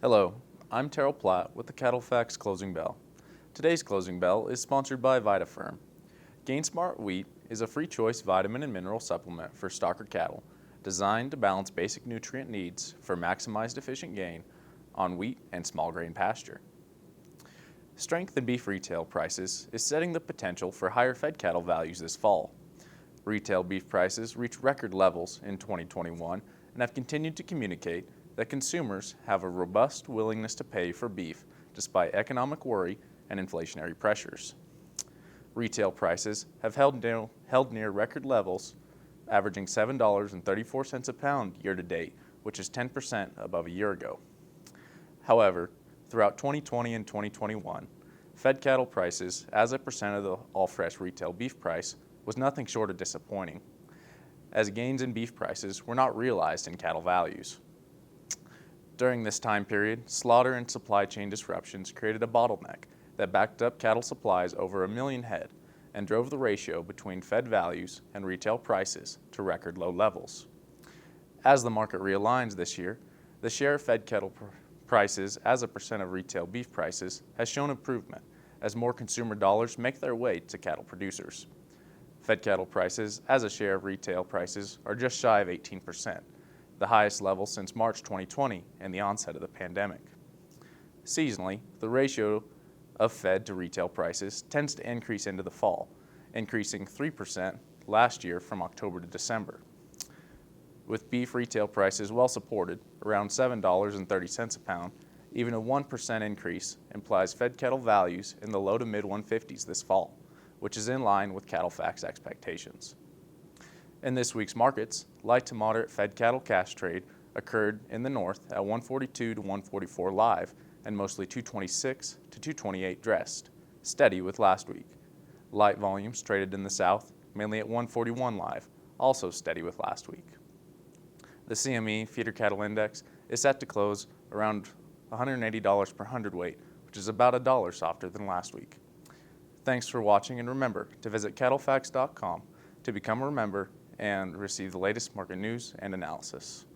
Hello, I'm Terrel Platt with the CattleFax Closing Bell. Today's Closing Bell is sponsored by VitaFirm. GainSmart Wheat is a free choice vitamin and mineral supplement for stocker cattle designed to balance basic nutrient needs for maximized efficient gain on wheat and small grain pasture. Strength in beef retail prices is setting the potential for higher fed cattle values this fall. Retail beef prices reached record levels in 2021 and have continued to communicate that consumers have a robust willingness to pay for beef despite economic worry and inflationary pressures. Retail prices have held near record levels, averaging $7.34 a pound year to date, which is 10% above a year ago. However, throughout 2020 and 2021, fed cattle prices as a percent of the all-fresh retail beef price was nothing short of disappointing, as gains in beef prices were not realized in cattle values. During this time period, slaughter and supply chain disruptions created a bottleneck that backed up cattle supplies over 1 million head and drove the ratio between fed values and retail prices to record low levels. As the market realigns this year, the share of fed cattle prices as a percent of retail beef prices has shown improvement as more consumer dollars make their way to cattle producers. Fed cattle prices as a share of retail prices are just shy of 18%, the highest level since March 2020 and the onset of the pandemic. Seasonally, the ratio of fed to retail prices tends to increase into the fall, increasing 3% last year from October to December. With beef retail prices well supported, around $7.30 a pound, even a 1% increase implies fed cattle values in the low to mid 150s this fall, which is in line with CattleFax expectations. In this week's markets, light to moderate fed cattle cash trade occurred in the north at 142 to 144 live and mostly 226 to 228 dressed, steady with last week. Light volumes traded in the south, mainly at 141 live, also steady with last week. The CME feeder cattle index is set to close around $180 per hundredweight, which is about $1 softer than last week. Thanks for watching, and remember to visit CattleFax.com to become a member and receive the latest market news and analysis.